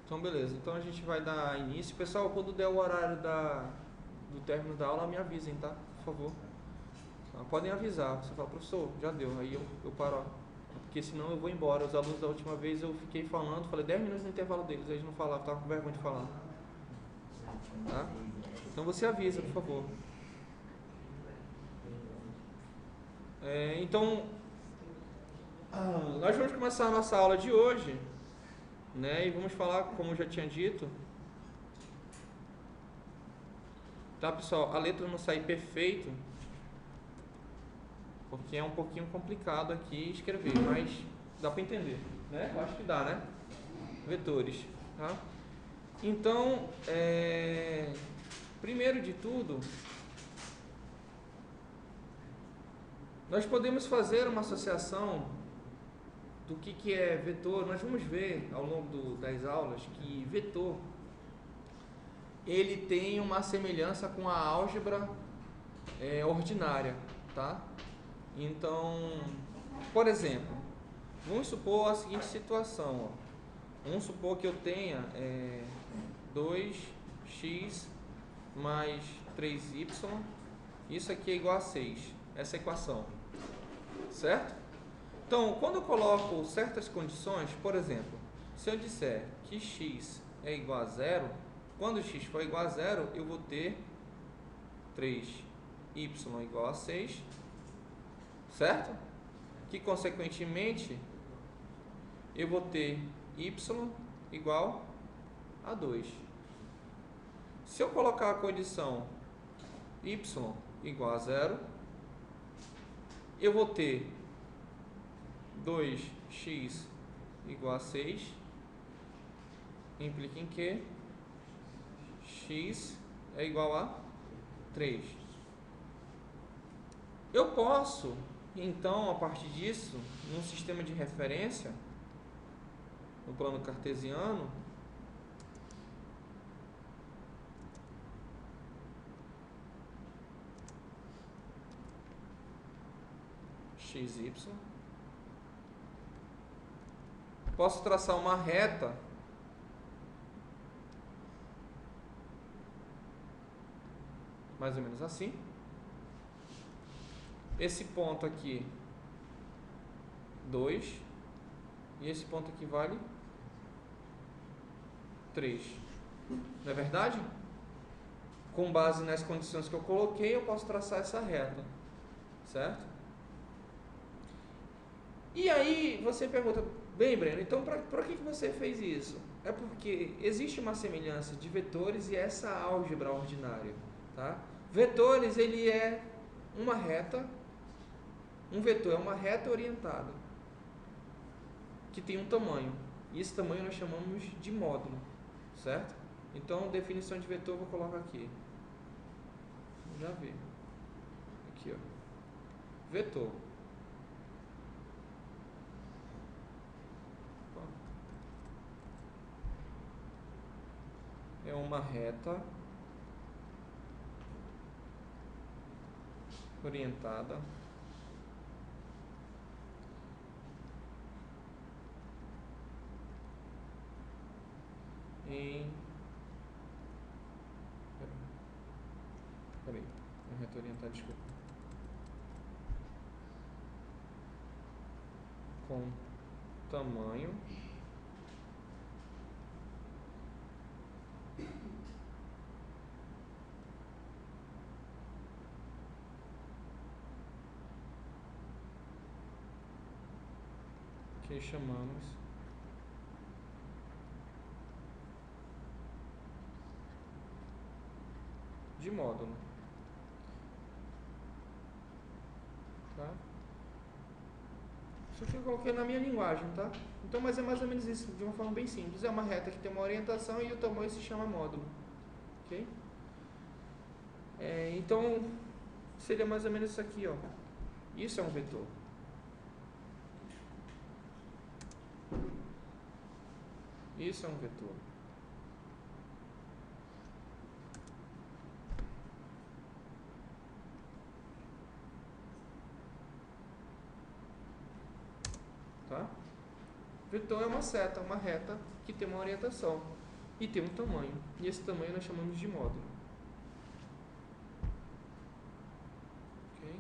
Então, beleza. Então a gente vai dar início. Pessoal, quando der o horário do término da aula, me avisem, tá? Por favor. Tá? Podem avisar. Você fala, professor, já deu. Aí eu paro. Ó. Porque senão eu vou embora. Os alunos da última vez eu fiquei falando, falei 10 minutos no intervalo deles. Eles não falavam, tava com vergonha de falar. Tá? Então você avisa, por favor. Então, nós vamos começar a nossa aula de hoje, né? E vamos falar, como eu já tinha dito, tá, pessoal? A letra não sai perfeito, porque é um pouquinho complicado aqui escrever, mas dá para entender, né? Eu acho que dá, né? Vetores, tá? Então, primeiro de tudo, nós podemos fazer uma associação do que é vetor. Nós vamos ver ao longo das aulas que vetor ele tem uma semelhança com a álgebra ordinária, tá? Então, por exemplo, vamos supor a seguinte situação, ó. Vamos supor que eu tenha 2x mais 3y, isso aqui é igual a 6, essa equação, certo? Então, quando eu coloco certas condições, por exemplo, se eu disser que x é igual a 0, quando x for igual a 0, eu vou ter 3y igual a 6, certo? Que, consequentemente, eu vou ter y igual a 2. Se eu colocar a condição y igual a 0, eu vou ter 2x igual a 6, implica em que x é igual a 3. Eu posso, então, a partir disso, num sistema de referência, no plano cartesiano, xy, posso traçar uma reta mais ou menos assim. Esse ponto aqui 2 e esse ponto aqui vale 3. Não é verdade? Com base nas condições que eu coloquei, eu posso traçar essa reta, certo? E aí você pergunta, bem, Breno, então para que você fez isso? É porque existe uma semelhança de vetores e essa álgebra ordinária, tá? Vetores, ele é uma reta, um vetor é uma reta orientada que tem um tamanho, e esse tamanho nós chamamos de módulo, certo? Então, definição de vetor eu vou colocar aqui. Já vi. Aqui, ó. Vetor. É uma reta orientada em... Peraí. Uma reta orientada, desculpa. Com tamanho que chamamos de módulo, tá? Isso aqui eu coloquei na minha linguagem, tá? Então, mas é mais ou menos isso, de uma forma bem simples. É uma reta que tem uma orientação e o tamanho se chama módulo, ok? Então, seria mais ou menos isso aqui, ó. Isso é um vetor. Isso é um vetor. Tá? vetor é uma seta, uma reta que tem uma orientação e tem um tamanho. E esse tamanho nós chamamos de módulo. Ok?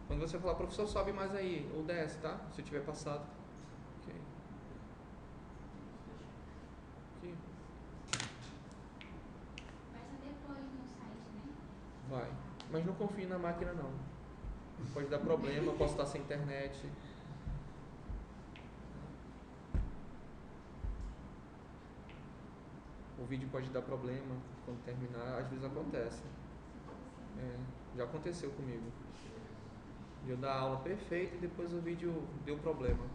Quando você falar, professor, sobe mais aí, ou desce, tá? Se tiver passado. Ok. Aqui. Vai ser depois no site, né? Vai. Mas não confie na máquina, não. Pode dar problema, posso estar sem internet. O vídeo pode dar problema quando terminar, às vezes acontece. Já aconteceu comigo. Eu dar a aula perfeita e depois o vídeo deu problema.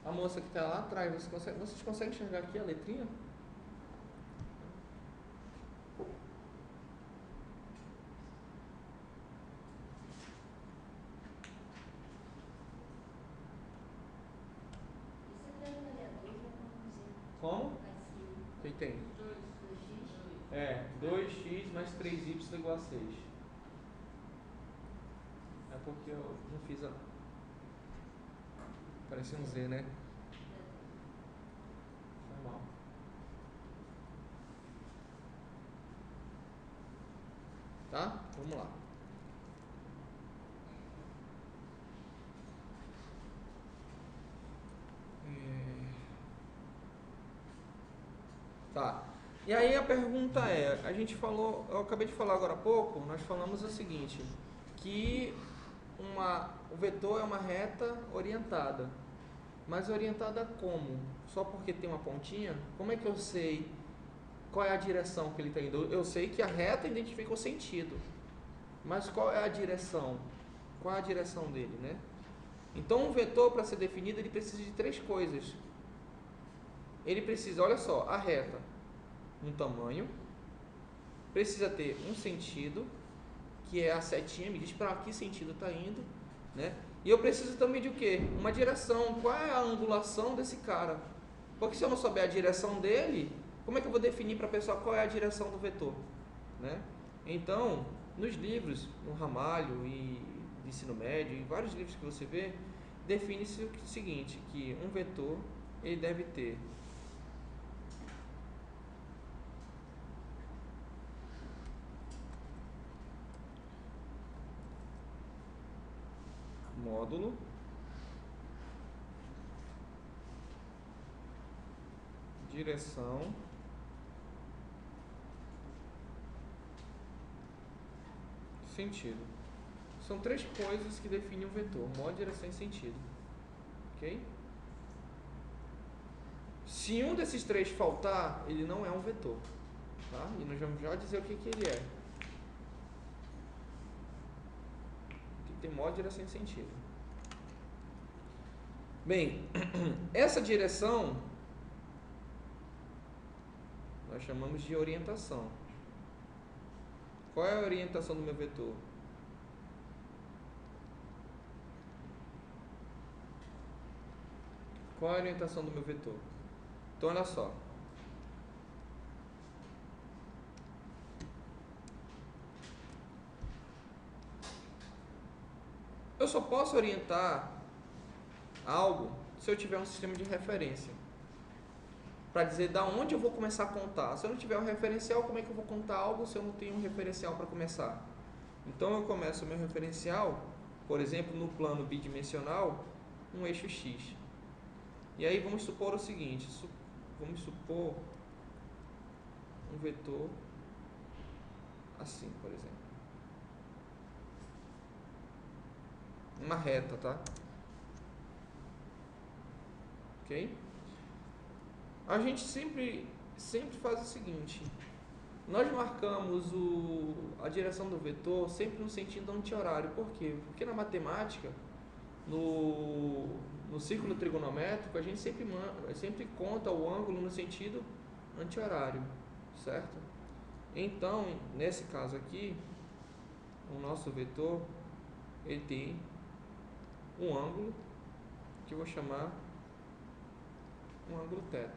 A moça que está lá atrás, vocês conseguem enxergar aqui a letrinha? Como? O que tem? 2x mais 3y igual a 6. É porque eu não fiz a... Parece um Z, né? Foi mal. Tá? Vamos lá. Tá. E aí a pergunta é, a gente falou, eu acabei de falar agora há pouco, nós falamos o seguinte, que o vetor é uma reta orientada. Mas orientada como? Só porque tem uma pontinha? Como é que eu sei qual é a direção que ele está indo? Eu sei que a reta identifica o sentido. Mas qual é a direção? Qual é a direção dele, né? Então um vetor, para ser definido, ele precisa de 3 coisas. Ele precisa, olha só, a reta, um tamanho, precisa ter um sentido, que é a setinha, me diz para que sentido está indo, né? E eu preciso também de o quê? Uma direção. Qual é a angulação desse cara? Porque se eu não souber a direção dele, como é que eu vou definir para a pessoa qual é a direção do vetor, né? Então, nos livros, no Ramalho e de ensino médio, em vários livros que você vê, define-se o seguinte, que um vetor ele deve ter módulo, direção sentido. São 3 coisas que definem um vetor: módulo, direção e sentido. Ok? Se um desses 3 faltar, ele não é um vetor. Tá? E nós vamos já dizer o que ele é. Tem módulo, direção e sentido. Bem, essa direção nós chamamos de orientação. Qual é a orientação do meu vetor? Qual é a orientação do meu vetor? Então, olha só. Eu só posso orientar algo se eu tiver um sistema de referência. Para dizer da onde eu vou começar a contar. Se eu não tiver um referencial, como é que eu vou contar algo se eu não tenho um referencial para começar? Então eu começo o meu referencial, por exemplo, no plano bidimensional, um eixo X. E aí vamos supor o seguinte, vamos supor um vetor assim, por exemplo. Uma reta, tá? Ok? A gente sempre faz o seguinte, nós marcamos a direção do vetor sempre no sentido anti-horário. Por quê? Porque na matemática, no círculo trigonométrico, a gente sempre conta o ângulo no sentido anti-horário, certo? Então, nesse caso aqui, o nosso vetor, ele tem um ângulo que eu vou chamar um ângulo θ,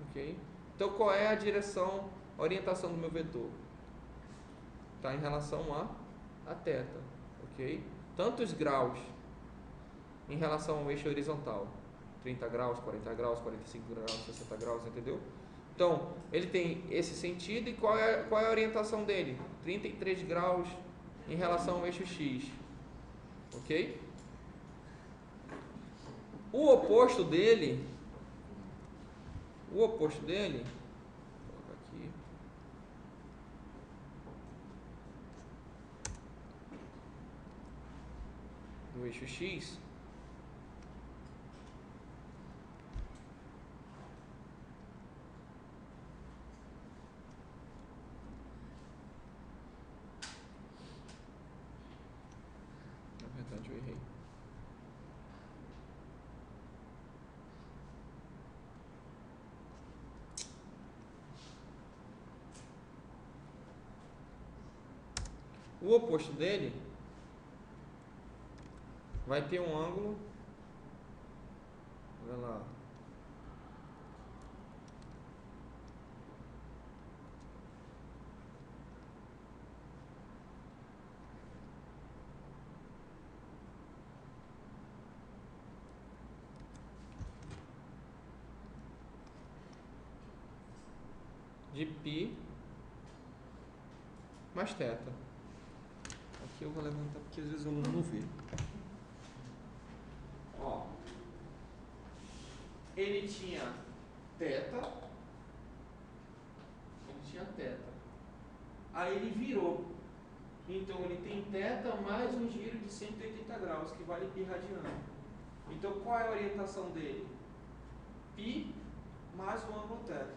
ok? Então, qual é a direção, a orientação do meu vetor? Está em relação a θ, ok? Tantos graus em relação ao eixo horizontal, 30 graus, 40 graus, 45 graus, 60 graus, entendeu? Então, ele tem esse sentido e qual é a orientação dele? 33 graus em relação ao eixo X, ok? O oposto dele, vou colocar aqui, do eixo X, na verdade eu errei. O oposto dele vai ter um ângulo, olha lá, de π mais θ. Aqui eu vou levantar porque às vezes o aluno não vê. Ó, ele tinha θ, aí ele virou. Então ele tem θ mais um giro de 180 graus, que vale π radiano. Então qual é a orientação dele? π mais o ângulo θ.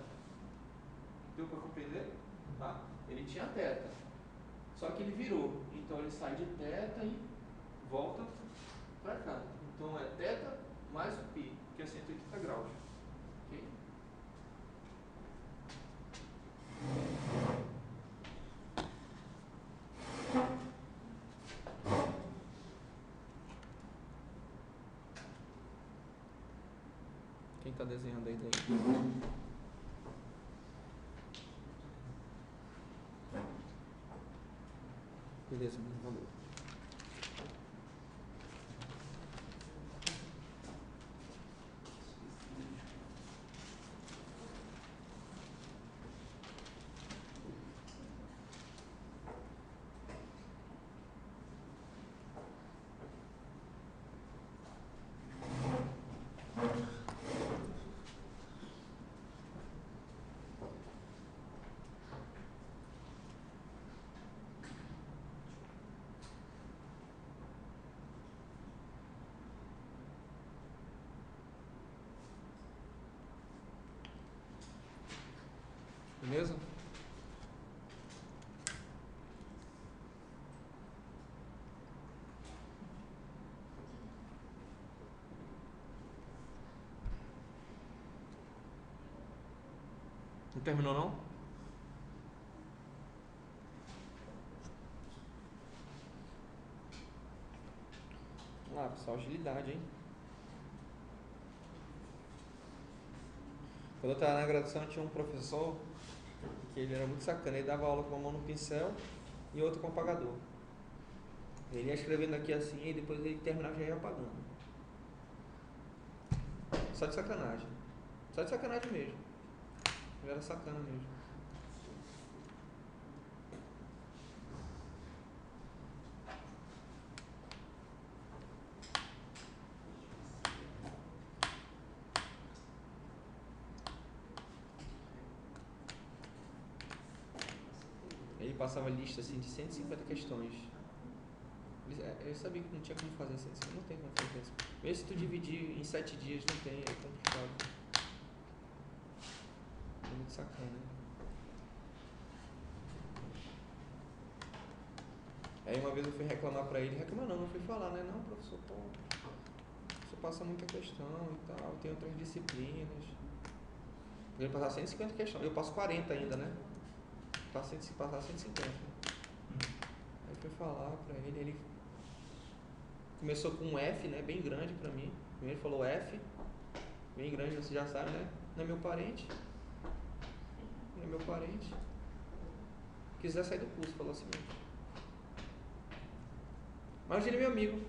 Deu para compreender? Tá. Ele tinha θ, só que ele virou. Então ele sai de θ e volta para cá. Então é θ mais o π, que é 180 graus. Ok? Quem está desenhando aí daí? Beleza, valeu. Beleza? Não terminou não? Vamos lá, pessoal, agilidade, hein? Quando eu estava na graduação tinha um professor que ele era muito sacana, ele dava aula com a mão no pincel e outra com o apagador. Ele ia escrevendo aqui assim e depois ele terminava e já ia apagando. Só de sacanagem. Só de sacanagem mesmo. Ele era sacana mesmo. Ele passava lista assim de 150 questões. Eu sabia que não tinha como fazer 150, não tem como fazer isso. Mesmo se tu dividir em 7 dias, não tem, é complicado. É muito sacana. Aí uma vez eu fui reclamar pra ele, reclamar não fui falar, né? Não, professor, pô, você passa muita questão e tal, tem outras disciplinas. Ele passar 150 questões, eu passo 40 ainda, né? Passar 150. Aí eu fui falar pra ele, ele começou com um F, né? Bem grande pra mim. Primeiro falou F, bem grande, você já sabe, né? Não é meu parente. Não é meu parente. Quiser sair do curso, falou assim mesmo. Mas hoje ele é meu amigo.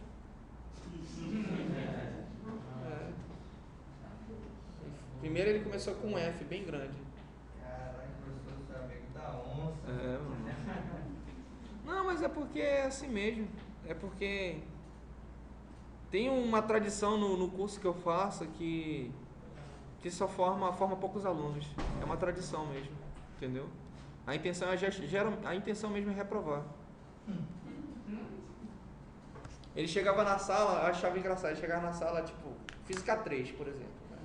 É. Primeiro ele começou com um F bem grande. Caraca, professor, você é amigo da onça. É, mano. Não, mas é porque é assim mesmo. É porque tem uma tradição no curso que eu faço que só forma poucos alunos. É uma tradição mesmo, entendeu? A intenção a intenção mesmo é reprovar. Ele chegava na sala, eu achava engraçado, ele chegava na sala, tipo, Física 3, por exemplo. Né?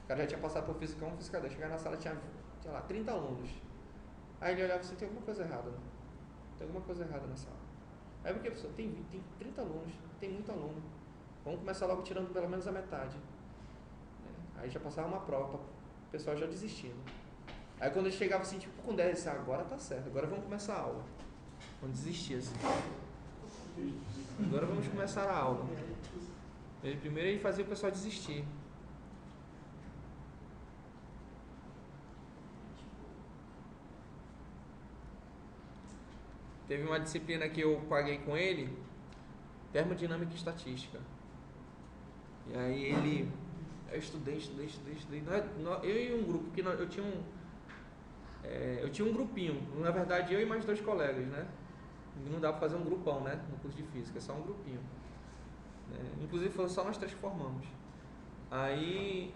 O cara já tinha passado por Física 1, Física 2. Chegava na sala, tinha, sei lá, 30 alunos. Aí ele olhava assim, tem alguma coisa errada, né? Tem alguma coisa errada na sala. Aí por que, professor? Tem 30 alunos, tem muito aluno. Vamos começar logo tirando pelo menos a metade. Aí já passava uma prova, o pessoal já desistindo. Aí quando ele chegava assim, tipo, com 10, assim, agora tá certo, agora vamos começar a aula. Quando desistia assim. Agora vamos começar a aula. Primeiro ele fazia o pessoal desistir. Teve uma disciplina que eu paguei com ele, termodinâmica e estatística. E aí eu estudei. Eu e um grupo, que eu tinha um grupinho, na verdade eu e mais 2 colegas, né? Não dá pra fazer um grupão, né? No curso de física, é só um grupinho. Inclusive foi só nós 3 que formamos. Aí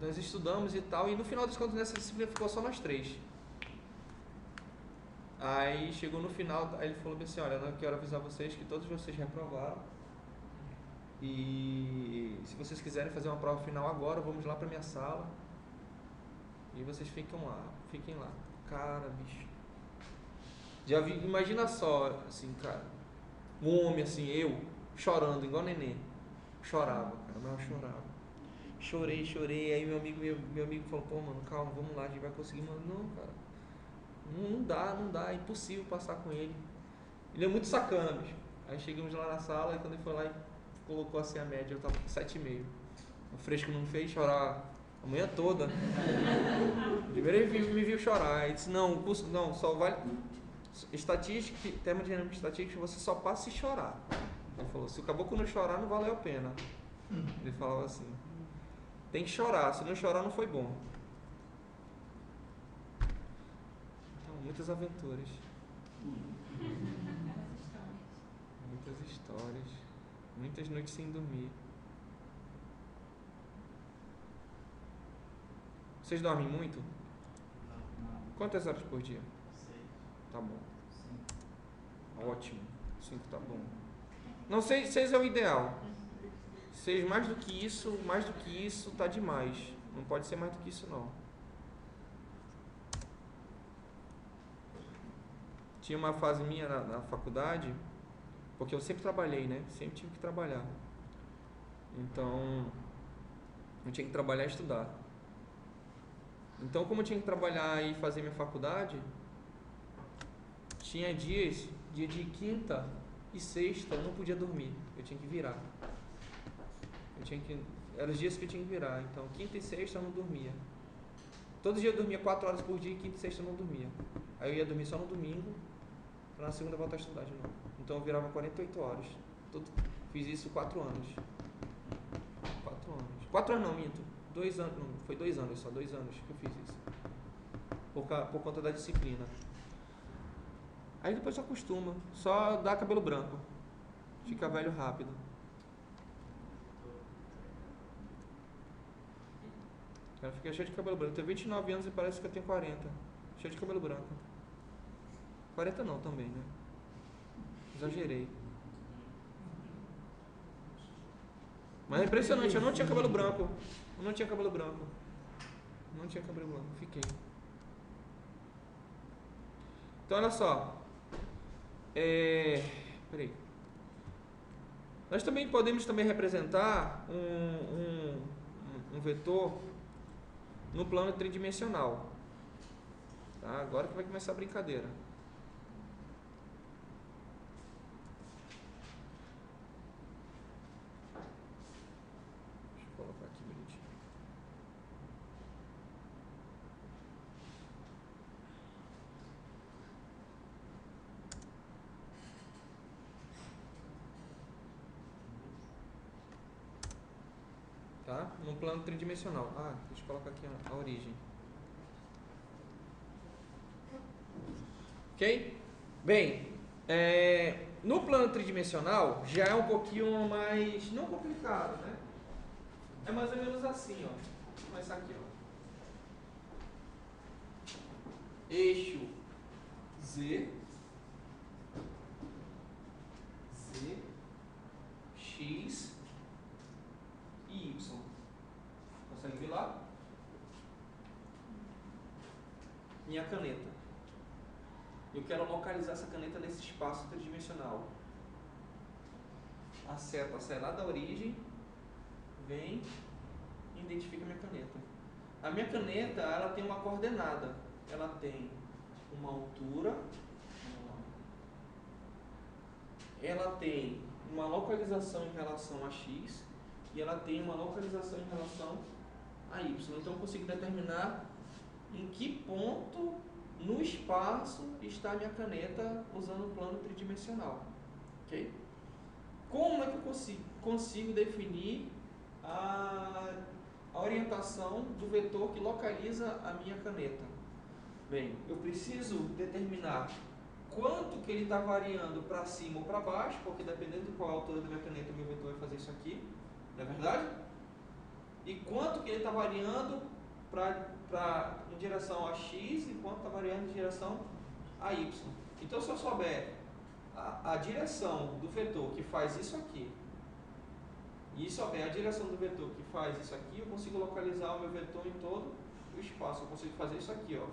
nós estudamos e tal, e no final das contas nessa disciplina ficou só nós 3. Aí chegou no final, aí ele falou assim, olha, eu quero avisar vocês que todos vocês reprovaram. E se vocês quiserem fazer uma prova final agora, vamos lá pra minha sala. E vocês fiquem lá. Cara, bicho. Imagina só, assim, cara. Um homem assim, eu, chorando, igual neném. Chorava, cara, mas eu chorava. Chorei. Aí meu amigo falou, pô, mano, calma, vamos lá, a gente vai conseguir. Mano, não, cara. Não dá, é impossível passar com ele. Ele é muito sacana, bicho. Aí chegamos lá na sala e quando ele foi lá e colocou assim a média, eu tava com 7,5. O fresco não me fez chorar a manhã toda. Primeiro ele me viu chorar. Ele disse, não, o curso não, só vale. Estatística, termodinâmica e estatística, você só passa se chorar. Ele falou, se o caboclo não chorar, não valeu a pena. Ele falava assim, tem que chorar, se não chorar não foi bom. Então, muitas aventuras. Muitas histórias. Muitas noites sem dormir. Vocês dormem muito? Não. Quantas horas por dia? 6. Tá bom. 5. Ótimo. 5 tá bom. Não, 6 é o ideal. 6 mais do que isso tá demais. Não pode ser mais do que isso não. Tinha uma fase minha na faculdade, porque eu sempre trabalhei, né? Sempre tive que trabalhar. Então, eu tinha que trabalhar e estudar. Então, como eu tinha que trabalhar e fazer minha faculdade, tinha dia de quinta e sexta, eu não podia dormir. Eu tinha que virar. Eram os dias que eu tinha que virar. Então, quinta e sexta eu não dormia. Todo dia eu dormia 4 horas por dia e quinta e sexta eu não dormia. Aí eu ia dormir só no domingo, para na segunda voltar a estudar de novo. Então eu virava 48 horas. Fiz isso 4 anos. 4 anos. 4 anos não, minto. 2 anos. Não, foi 2 anos só. 2 anos que eu fiz isso. Por conta da disciplina. Aí depois só acostuma. Só dá cabelo branco. Fica velho rápido. Ela fica cheia de cabelo branco. Eu tenho 29 anos e parece que eu tenho 40. Cheio de cabelo branco. 40 não também, né? Exagerei. Mas é impressionante, eu não tinha cabelo branco. Fiquei. Então olha só. Peraí. Nós também podemos representar um vetor no plano tridimensional. Tá? Agora que vai começar a brincadeira. Deixa eu colocar aqui bonitinho. Tá? No plano tridimensional. Deixa eu colocar aqui a origem. Ok? Bem, no plano tridimensional já é um pouquinho mais, não complicado, né? É mais ou menos assim, ó. Vou começar aqui, ó. Eixo Z, X e Y. Consegue ver lá? Minha caneta. Eu quero localizar essa caneta nesse espaço tridimensional. A seta sai lá da origem, vem e identifica a minha caneta. A minha caneta, ela tem uma coordenada. Ela tem uma altura, ela tem uma localização em relação a X e ela tem uma localização em relação a Y. Então eu consigo determinar em que ponto no espaço está a minha caneta usando o plano tridimensional. Ok? Como é que eu consigo definir a orientação do vetor que localiza a minha caneta? Bem, eu preciso determinar quanto que ele está variando para cima ou para baixo, porque dependendo de qual a altura da minha caneta, o meu vetor vai fazer isso aqui, não é verdade? E quanto que ele está variando em direção a X e quanto está variando em direção a Y. Então, se eu souber a direção do vetor que faz isso aqui, e souber a direção do vetor que faz isso aqui, eu consigo localizar o meu vetor em todo o espaço. Eu consigo fazer isso aqui, ó.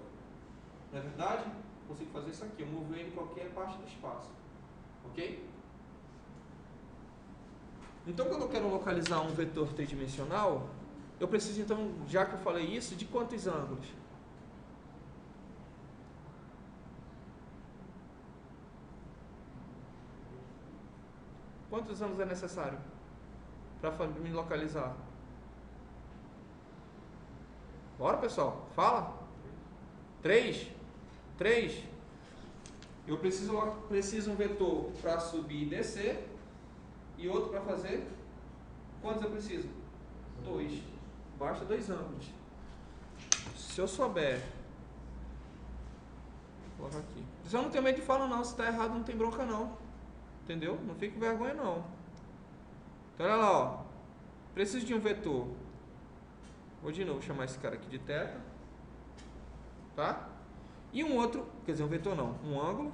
Não é verdade? Eu consigo fazer isso aqui, eu movo ele em qualquer parte do espaço. Ok? Então, quando eu quero localizar um vetor tridimensional, eu preciso, então, já que eu falei isso, de quantos ângulos? Quantos ângulos é necessário para me localizar? Bora, pessoal? Fala. 3? 3? Eu preciso um vetor para subir e descer e outro para fazer. Quantos eu preciso? 2. Basta 2 ângulos. Se eu souber, vou colocar aqui. Se eu não tenho medo de falar não, se está errado não tem bronca não. Entendeu? Não fique com vergonha não. Então olha lá, ó. Preciso de um vetor. Vou de novo chamar esse cara aqui de θ. Tá? E um outro, quer dizer, um vetor não, um ângulo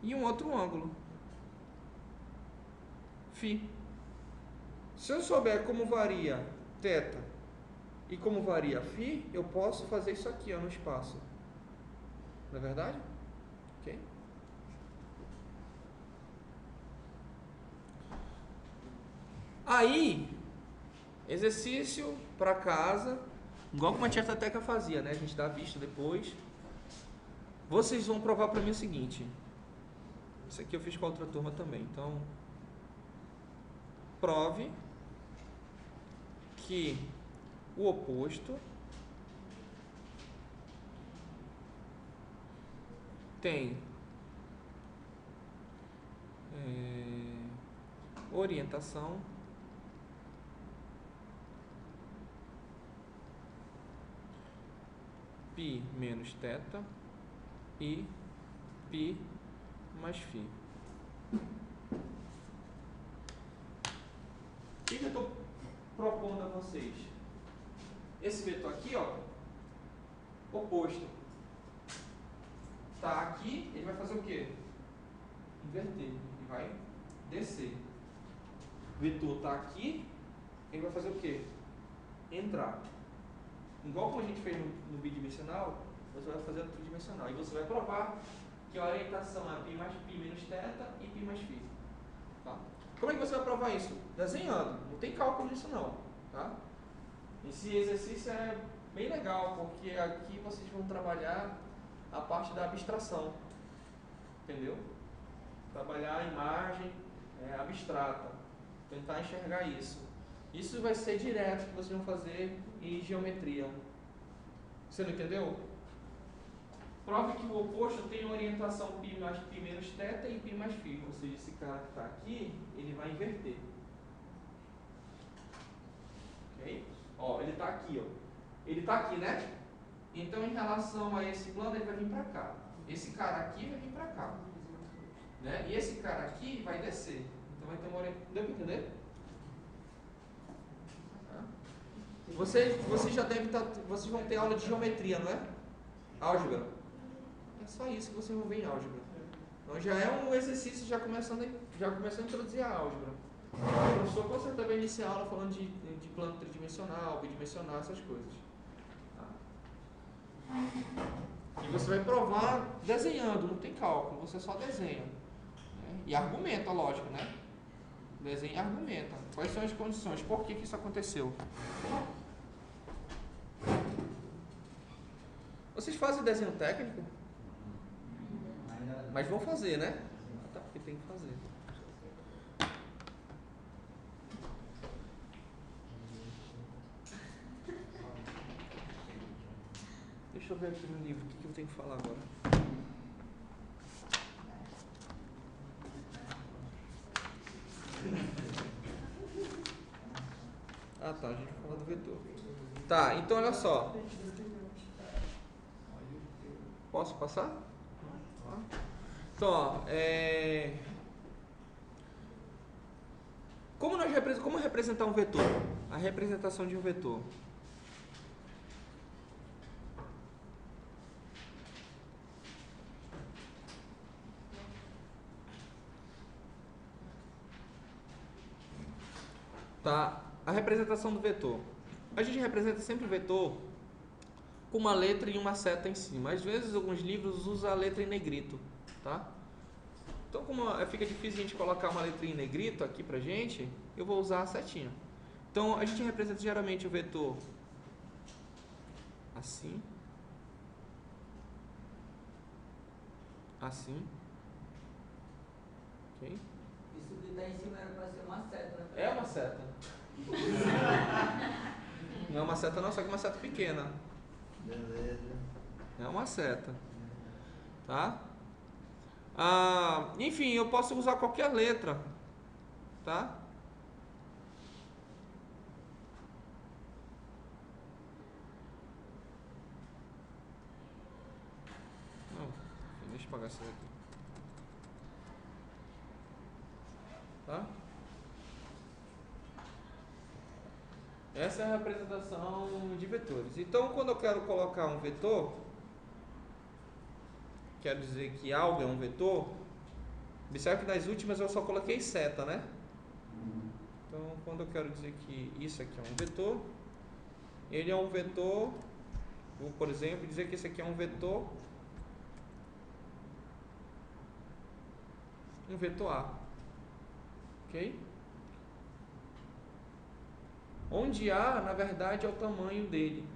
e um outro ângulo. Φ. Se eu souber como varia θ e como varia φ, eu posso fazer isso aqui, ó, no espaço. Não é verdade? Ok? Aí, exercício para casa, igual como a tia Tateca fazia, né? A gente dá vista depois. Vocês vão provar para mim o seguinte. Isso aqui eu fiz com a outra turma também. Então, prove que o oposto tem orientação π menos θ e π mais φ. O que eu estou propondo a vocês? Esse vetor aqui, ó, oposto, está aqui, ele vai fazer o quê? Inverter, ele vai descer. O vetor está aqui, ele vai fazer o quê? Entrar. Igual como a gente fez no bidimensional, você vai fazer no tridimensional. E você vai provar que a orientação é π mais π menos θ e π mais φ. Tá? Como é que você vai provar isso? Desenhando. Não tem cálculo nisso não. Tá? Esse exercício é bem legal, porque aqui vocês vão trabalhar a parte da abstração. Entendeu? Trabalhar a imagem abstrata. Tentar enxergar isso. Isso vai ser direto que vocês vão fazer em geometria. Você não entendeu? Prove que o oposto tem orientação π mais π menos θ e π mais φ. Ou seja, esse cara que está aqui, ele vai inverter. Ok? Ó, ele está aqui, ó. Ele está aqui, né? Então, em relação a esse plano, ele vai vir para cá. Esse cara aqui vai vir para cá. Né? E esse cara aqui vai descer. Então, vai ter uma orientação. Deu para entender? Vocês já devem estar. Vocês vão ter aula de geometria, não é? Álgebra. É só isso que vocês vão ver em álgebra. Então já é um exercício já começando a introduzir a álgebra. O professor com certeza vai iniciar a aula falando de plano tridimensional, bidimensional, essas coisas. Tá? E você vai provar desenhando, não tem cálculo, você só desenha. Né? E argumenta, lógico, né? Desenha e argumenta. Quais são as condições? Por que isso aconteceu? Vocês fazem desenho técnico? Mas vão fazer, né? Tá, porque tem que fazer. Deixa eu ver aqui no livro, o que eu tenho que falar agora. Ah tá, a gente vai falar do vetor. Tá, então olha só. Posso passar? Então, ó, como representar um vetor? A representação de um vetor. Tá? A representação do vetor. A gente representa sempre o vetor com uma letra e uma seta em cima. Às vezes, alguns livros usam a letra em negrito. Tá? Então, como fica difícil a gente colocar uma letrinha em negrito aqui pra gente, eu vou usar a setinha. Então, a gente representa geralmente o vetor assim, assim, ok? Isso que está em cima era para ser uma seta, né? É uma seta. Não é uma seta não, só que uma seta pequena. Beleza. É uma seta. Tá? Enfim, eu posso usar qualquer letra. Tá? Não, deixa eu apagar isso aqui. Tá? Essa é a representação de vetores. Então, quando eu quero colocar um vetor, quero dizer que algo é um vetor, observe que nas últimas eu só coloquei seta, né? Então, quando eu quero dizer que isso aqui é um vetor, ele é um vetor, vou, por exemplo, dizer que esse aqui é um vetor A. Ok? Onde A, na verdade, é o tamanho dele.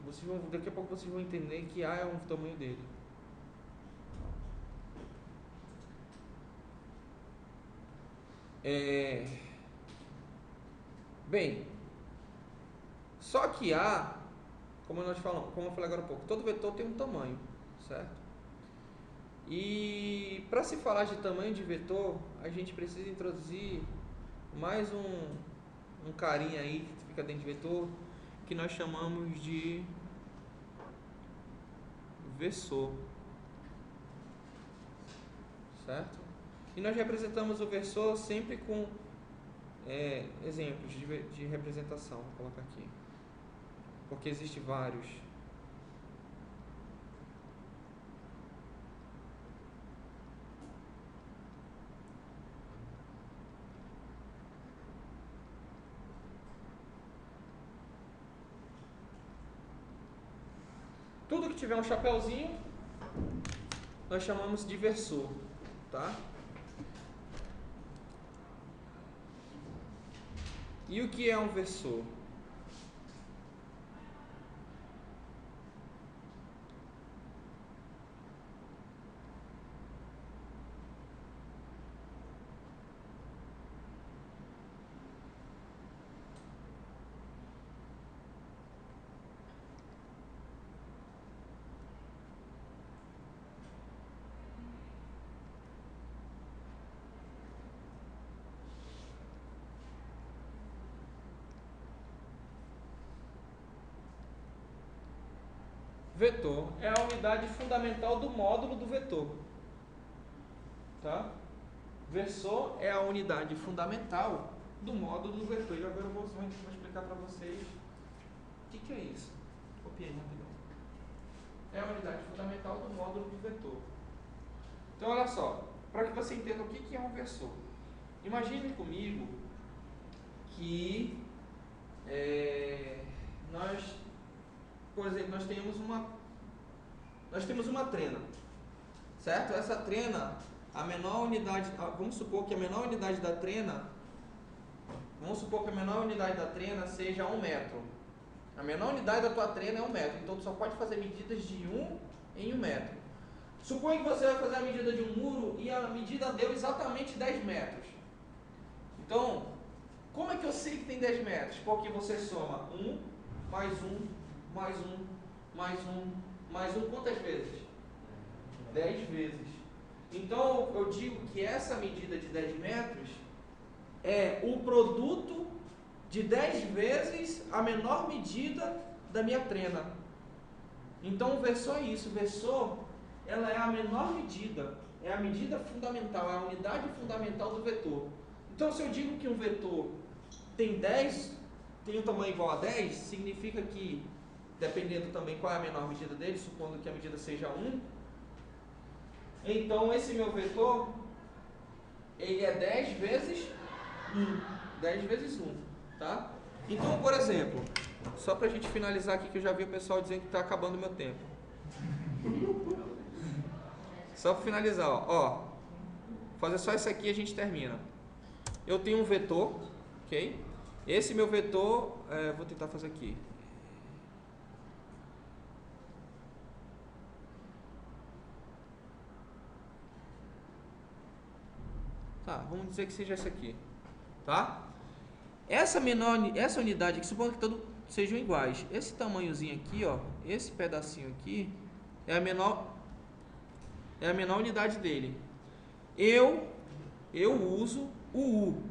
Daqui a pouco vocês vão entender que A é o tamanho dele. Bem, só que A, como eu falei agora há pouco, todo vetor tem um tamanho, certo? E para se falar de tamanho de vetor, a gente precisa introduzir mais um carinha aí que fica dentro de vetor, que nós chamamos de versor, certo? E nós representamos o versor sempre com exemplos de representação. Vou colocar aqui, porque existem vários. Tudo que tiver um chapéuzinho nós chamamos de versor, tá? E o que é um versor? Vetor é a unidade fundamental do módulo do vetor, tá? Versor é a unidade fundamental do módulo do vetor. E agora eu vou explicar para vocês o que é isso. Copiei rapidão. É a unidade fundamental do módulo do vetor. Então, olha só, para que você entenda o que é um versor. Imagine comigo que por exemplo, nós temos uma trena, certo? Essa trena, a menor unidade, vamos supor que a menor unidade da trena seja 1 metro. A menor unidade da tua trena é 1 metro, então tu só pode fazer medidas de 1 em 1 metro. Suponha que você vai fazer a medida de um muro e a medida deu exatamente 10 metros. Então, como é que eu sei que tem 10 metros? Porque você soma 1, mais 1, mais 1, mais 1, mais 1, quantas vezes? 10 vezes. Então, eu digo que essa medida de 10 metros é o produto de 10 vezes a menor medida da minha trena. Então, o versor é isso. O versor, ela é a menor medida, é a medida fundamental, é a unidade fundamental do vetor. Então, se eu digo que um vetor tem 10, tem um tamanho igual a 10, significa que, dependendo também qual é a menor medida dele, supondo que a medida seja 1, então esse meu vetor, ele é 10 vezes 1. 10 vezes 1, tá? Então, por exemplo, só pra gente finalizar aqui, que eu já vi o pessoal dizendo que está acabando o meu tempo. Só para finalizar, ó, fazer só isso aqui e a gente termina. Eu tenho um vetor, ok? Esse meu vetor, vou tentar fazer aqui. Tá, vamos dizer que seja esse aqui, tá? Essa unidade aqui, supondo que todos sejam iguais. Esse tamanhozinho aqui, ó, esse pedacinho aqui é a menor unidade dele. Eu uso o U.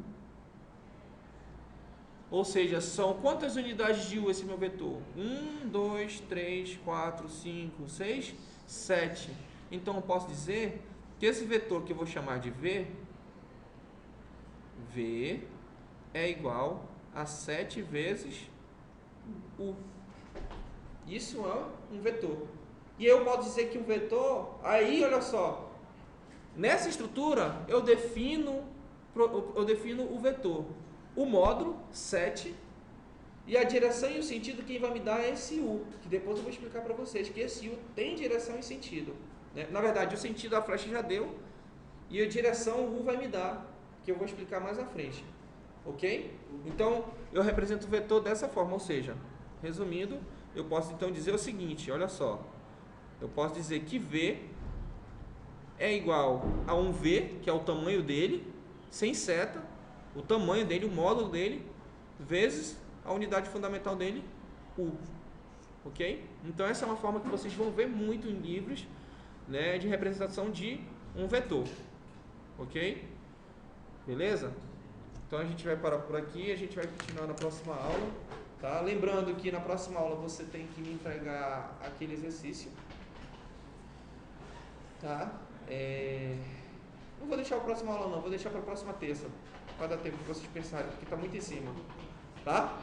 Ou seja, são quantas unidades de U esse meu vetor? 1, 2, 3, 4, 5, 6, 7. Então eu posso dizer que esse vetor que eu vou chamar de V é igual a 7 vezes U. Isso é um vetor. E eu posso dizer que o vetor, aí olha só, nessa estrutura eu defino o vetor. O módulo 7 e a direção e o sentido quem vai me dar é esse U, que depois eu vou explicar para vocês que esse U tem direção e sentido, né? Na verdade, o sentido a flecha já deu e a direção o U vai me dar, que eu vou explicar mais à frente, ok? Então, eu represento o vetor dessa forma, ou seja, resumindo, eu posso então dizer o seguinte, olha só, eu posso dizer que V é igual a um V, que é o tamanho dele, sem seta, o tamanho dele, o módulo dele, vezes a unidade fundamental dele, U. Ok? Então essa é uma forma que vocês vão ver muito em livros, né, de representação de um vetor. Ok? Beleza? Então a gente vai parar por aqui, a gente vai continuar na próxima aula. Tá? Lembrando que na próxima aula você tem que me entregar aquele exercício. Tá? Não vou deixar a próxima aula não, vou deixar para a próxima terça. Para dar tempo de vocês pensarem, porque está muito em cima. Tá?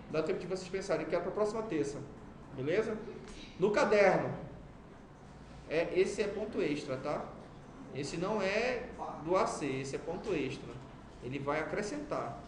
Dá tempo de vocês pensarem, quero para a próxima terça. Beleza? No caderno, esse é ponto extra, tá? Esse não é do AC, esse é ponto extra. Ele vai acrescentar.